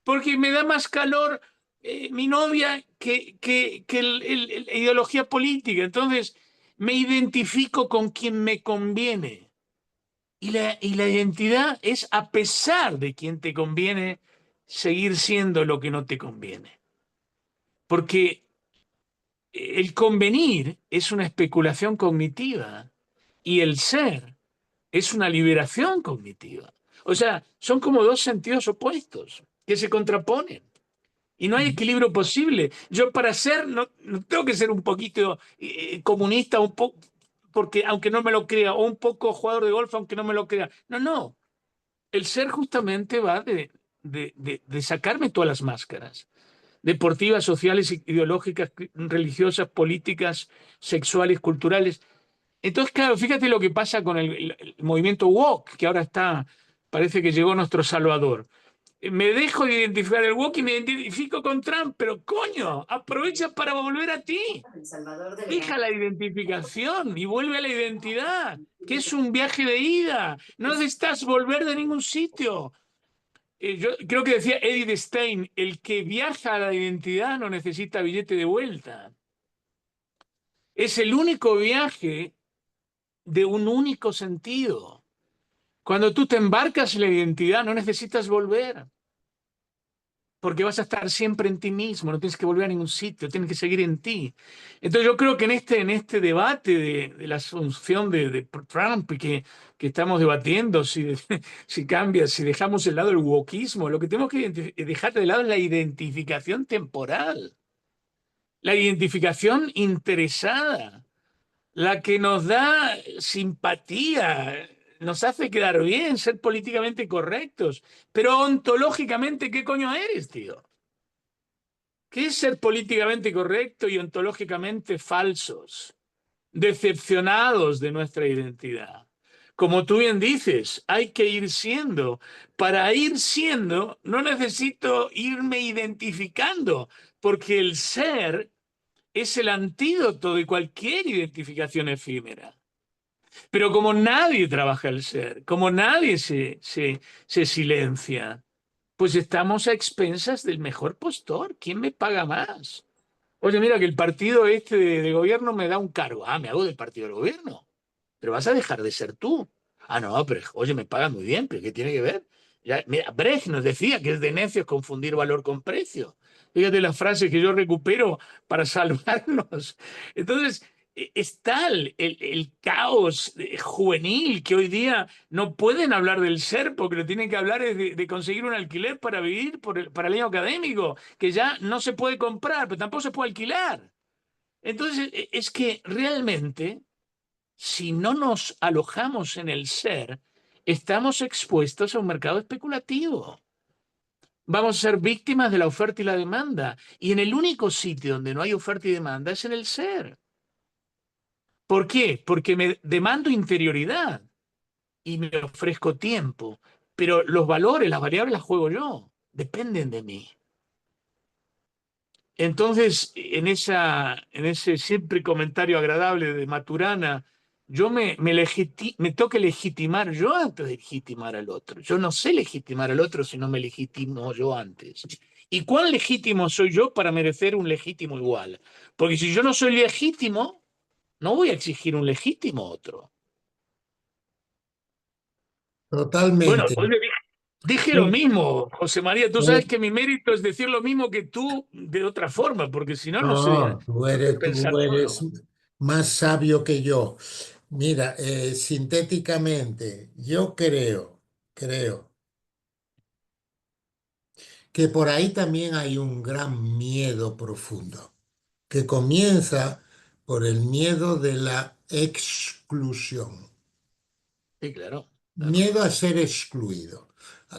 porque me da más calor mi novia que la ideología política. Entonces, me identifico con quien me conviene. Y la identidad es, a pesar de quien te conviene, seguir siendo lo que no te conviene. Porque el convenir es una especulación cognitiva y el ser es una liberación cognitiva. O sea, son como dos sentidos opuestos que se contraponen y no hay equilibrio posible. Yo para ser no tengo que ser un poquito comunista, un poco, porque aunque no me lo crea, o un poco jugador de golf aunque no me lo crea. No, no. El ser justamente va de sacarme todas las máscaras deportivas, sociales, ideológicas, religiosas, políticas, sexuales, culturales. Entonces, claro, fíjate lo que pasa con el movimiento woke, que ahora parece que llegó nuestro salvador. Me dejo de identificar el woke y me identifico con Trump, pero coño, aprovecha para volver a ti. Deja la identificación y vuelve a la identidad, que es un viaje de ida. No necesitas volver de ningún sitio. Yo creo que decía Edith Stein, el que viaja a la identidad no necesita billete de vuelta. Es el único viaje de un único sentido. Cuando tú te embarcas en la identidad no necesitas volver, porque vas a estar siempre en ti mismo, no tienes que volver a ningún sitio, tienes que seguir en ti. Entonces yo creo que en este debate de la asunción de Trump y que estamos debatiendo si cambia, si dejamos de lado el wokismo, lo que tenemos que dejar de lado es la identificación temporal, la identificación interesada, la que nos da simpatía, nos hace quedar bien, ser políticamente correctos. Pero ontológicamente, ¿qué coño eres, tío? ¿Qué es ser políticamente correcto y ontológicamente falsos? Decepcionados de nuestra identidad. Como tú bien dices, hay que ir siendo. Para ir siendo, no necesito irme identificando, porque el ser es el antídoto de cualquier identificación efímera. Pero como nadie trabaja el ser, como nadie se silencia, pues estamos a expensas del mejor postor. ¿Quién me paga más? Oye, mira que el partido este de gobierno me da un cargo. Ah, me hago del partido del gobierno. Pero vas a dejar de ser tú. Ah, no, pero oye, me pagan muy bien, pero ¿qué tiene que ver? Ya, mira, Brecht nos decía que es de necios confundir valor con precio. Fíjate las frases que yo recupero para salvarnos. Entonces, es tal el caos juvenil que hoy día no pueden hablar del ser porque lo tienen que hablar es de conseguir un alquiler para vivir para el año académico, que ya no se puede comprar, pero tampoco se puede alquilar. Entonces, es que realmente, si no nos alojamos en el ser, estamos expuestos a un mercado especulativo. Vamos a ser víctimas de la oferta y la demanda. Y en el único sitio donde no hay oferta y demanda es en el ser. ¿Por qué? Porque me demando interioridad y me ofrezco tiempo. Pero los valores, las variables las juego yo. Dependen de mí. Entonces, en ese siempre comentario agradable de Maturana, yo me tengo que legitimar yo antes de legitimar al otro. Yo no sé legitimar al otro si no me legitimo yo antes. ¿Y cuán legítimo soy yo para merecer un legítimo igual? Porque si yo no soy legítimo, no voy a exigir un legítimo otro. Bueno, totalmente. oye, dije lo Sí. mismo, José María. Tú sabes Eh, que mi mérito es decir lo mismo que tú de otra forma, porque si no, no sé, no, tú no sé eres, pensar tú eres solo. más sabio que yo. Mira, sintéticamente, yo creo que por ahí también hay un gran miedo profundo, que comienza por el miedo de la exclusión. Sí, claro, claro. Miedo a ser excluido.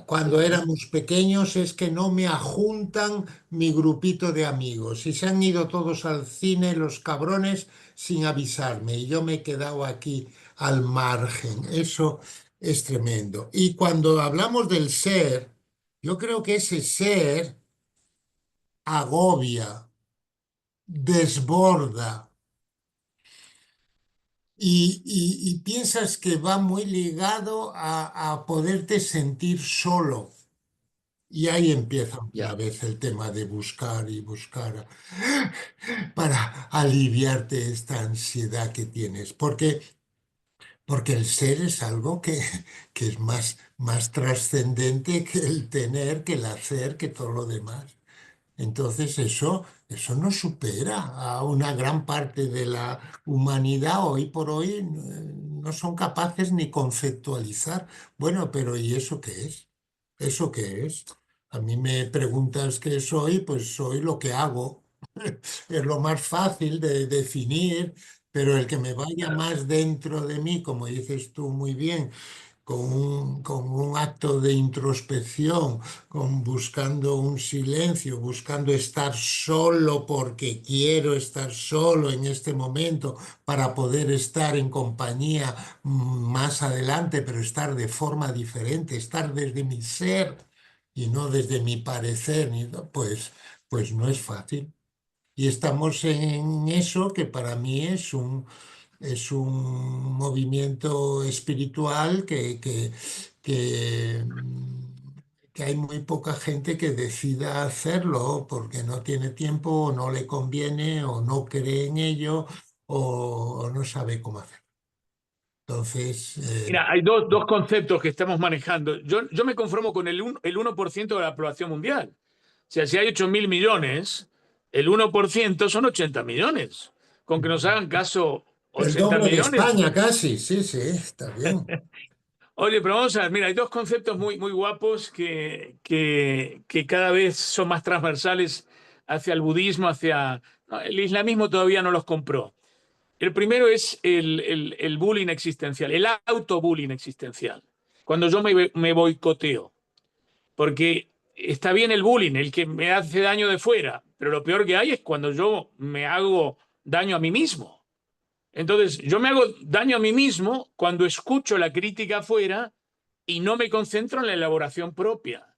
Cuando Ujú. éramos pequeños es que no me ajuntan mi grupito de amigos y se han ido todos al cine los cabrones sin avisarme y yo me he quedado aquí al margen. Eso es tremendo. Y cuando hablamos del ser, yo creo que ese ser agobia, desborda y piensas que va muy ligado a poderte sentir solo. Y ahí empieza otra Ya, vez el tema de buscar y buscar para aliviarte esta ansiedad que tienes, porque el ser es algo que es más trascendente que el tener, que el hacer, que todo lo demás. Entonces eso no supera a una gran parte de la humanidad. Hoy por hoy no son capaces ni conceptualizar. Bueno, pero ¿y eso qué es? ¿Eso qué es? A mí me preguntas qué soy, pues soy lo que hago. Es lo más fácil de definir, pero el que me vaya claro. más dentro de mí, como dices tú muy bien, con un acto de introspección, buscando un silencio, buscando estar solo porque quiero estar solo en este momento para poder estar en compañía más adelante, pero estar de forma diferente, estar desde mi ser y no desde mi parecer, pues no es fácil. Y estamos en eso que para mí es un movimiento espiritual que hay muy poca gente que decida hacerlo porque no tiene tiempo o no le conviene o no cree en ello o no sabe cómo hacer. Entonces, Mira, hay dos conceptos que estamos manejando. Yo me conformo con el 1% de la población mundial. O sea, si hay 8.000 millones, el 1% son 80 millones. Con que nos hagan caso el 80 doble de millones. España casi, sí, sí, está bien. Oye, pero vamos a ver, mira, hay dos conceptos muy, muy guapos que cada vez son más transversales hacia el budismo, hacia... no, el islamismo todavía no los compró. El primero es el bullying existencial, el autobullying existencial. Cuando yo me boicoteo, porque está bien el bullying, el que me hace daño de fuera, pero lo peor que hay es cuando yo me hago daño a mí mismo. Entonces, yo me hago daño a mí mismo cuando escucho la crítica afuera y no me concentro en la elaboración propia.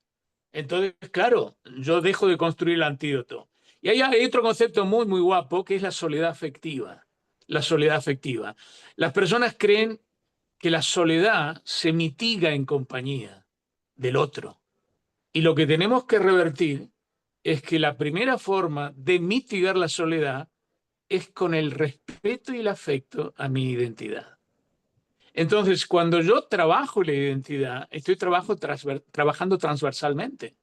Entonces, claro, yo dejo de construir el antídoto. Y hay otro concepto muy, muy guapo que es la soledad afectiva. La soledad afectiva. Las personas creen que la soledad se mitiga en compañía del otro. Y lo que tenemos que revertir es que la primera forma de mitigar la soledad es con el respeto y el afecto a mi identidad. Entonces, cuando yo trabajo la identidad, estoy trabajando transversalmente.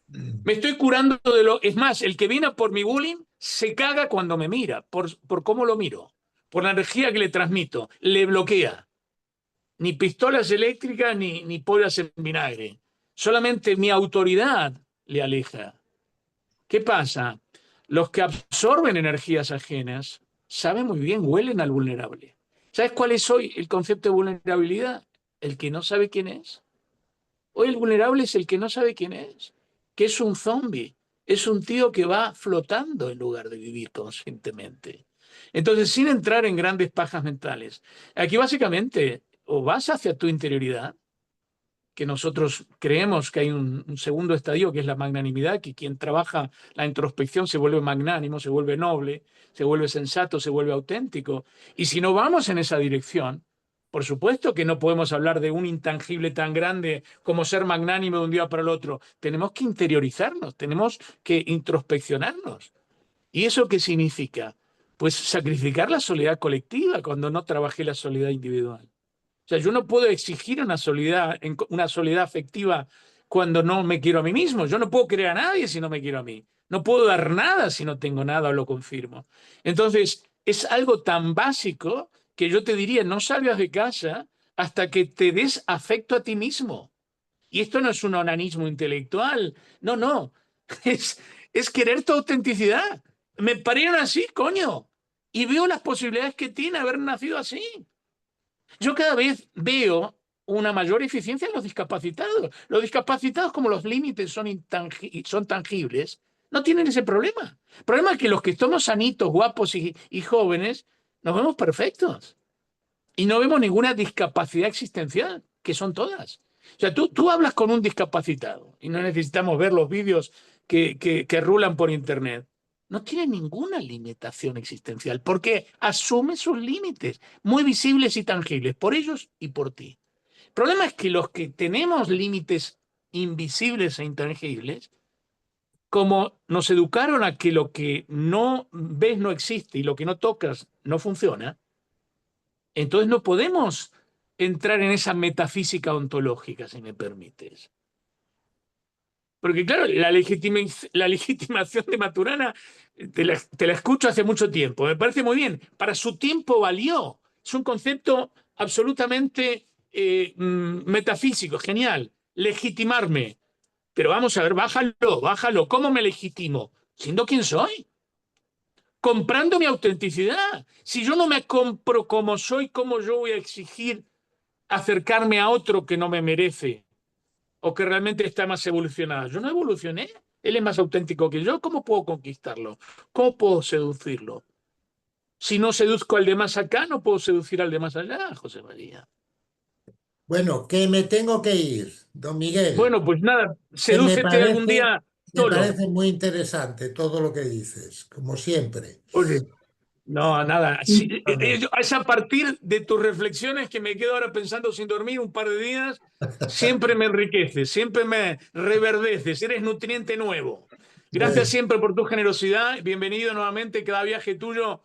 Me estoy curando de lo... Es más, el que viene por mi bullying se caga cuando me mira, por cómo lo miro, por la energía que le transmito, le bloquea. Ni pistolas eléctricas ni pollas en vinagre. Solamente mi autoridad le aleja. ¿Qué pasa? Los que absorben energías ajenas saben muy bien, huelen al vulnerable. ¿Sabes cuál es hoy el concepto de vulnerabilidad? El que no sabe quién es. Hoy el vulnerable es el que no sabe quién es, que es un zombie, es un tío que va flotando en lugar de vivir conscientemente. Entonces, sin entrar en grandes pajas mentales, aquí básicamente o vas hacia tu interioridad, que nosotros creemos que hay un segundo estadio que es la magnanimidad, que quien trabaja la introspección se vuelve magnánimo, se vuelve noble, se vuelve sensato, se vuelve auténtico. Y si no vamos en esa dirección, por supuesto que no podemos hablar de un intangible tan grande como ser magnánimo de un día para el otro. Tenemos que interiorizarnos, tenemos que introspeccionarnos. ¿Y eso qué significa? Pues sacrificar la soledad colectiva cuando no trabajé la soledad individual. O sea, yo no puedo exigir una soledad afectiva cuando no me quiero a mí mismo. Yo no puedo querer a nadie si no me quiero a mí. No puedo dar nada si no tengo nada o lo confirmo. Entonces, es algo tan básico que yo te diría, no salgas de casa hasta que te des afecto a ti mismo. Y esto no es un onanismo intelectual, no, no, es, es querer tu autenticidad. Me parieron así, coño, y veo las posibilidades que tiene haber nacido así. Yo cada vez veo una mayor eficiencia en los discapacitados. Los discapacitados, como los límites son tangibles, no tienen ese problema. El problema es que los que estamos sanitos, guapos y jóvenes, nos vemos perfectos y no vemos ninguna discapacidad existencial, que son todas. O sea, tú hablas con un discapacitado y no necesitamos ver los vídeos que rulan por internet. No tiene ninguna limitación existencial porque asume sus límites, muy visibles y tangibles, por ellos y por ti. El problema es que los que tenemos límites invisibles e intangibles, como nos educaron a que lo que no ves no existe y lo que no tocas no funciona, entonces no podemos entrar en esa metafísica ontológica, si me permites. Porque claro, la legitimación de Maturana te la escucho hace mucho tiempo, me parece muy bien. Para su tiempo valió. Es un concepto absolutamente metafísico, genial. Legitimarme. Pero vamos a ver, bájalo. ¿Cómo me legitimo? Siendo quien soy. Comprando mi autenticidad. Si yo no me compro como soy, ¿cómo yo voy a exigir acercarme a otro que no me merece o que realmente está más evolucionado? Yo no evolucioné. Él es más auténtico que yo. ¿Cómo puedo conquistarlo? ¿Cómo puedo seducirlo? Si no seduzco al de más acá, no puedo seducir al de más allá, José María. Bueno, que me tengo que ir, don Miguel, Bueno, pues nada, que sedúcete algún día me solo. parece muy interesante todo lo que dices, como siempre. Oye, no, nada. Sí, Vale. es a partir de tus reflexiones que me quedo ahora pensando sin dormir un par de días. Siempre me enriqueces, siempre me reverdeces, eres nutriente nuevo. Gracias Bueno, siempre por tu generosidad. Bienvenido nuevamente. Cada viaje tuyo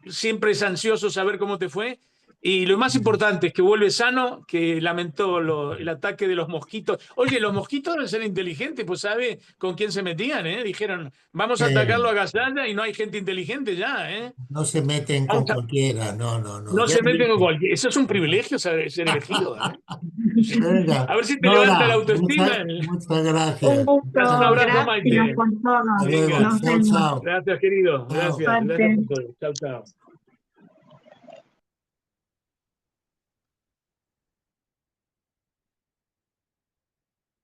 siempre es ansioso saber cómo te fue. Y lo más importante es que vuelve sano, que lamentó el ataque de los mosquitos. Oye, los mosquitos deben ser inteligentes, pues sabe con quién se metían, ¿eh? Dijeron, vamos a atacarlo a Gazalla y no hay gente inteligente ya, ¿eh? no se meten con Vamos a- cualquiera, no, no, no. no Ya se meten con dije. cualquier. Eso es un privilegio ser elegido, ¿eh? Venga, A ver si te levanta la Nora, autoestima. muchas Un gracias. gusto, Un abrazo, gracias Maite. por todo. Hasta luego. Venga. Nos Chao, vemos. chao. Gracias, querido. Chao. Gracias. Gracias Suerte. por todo. Chao, chao.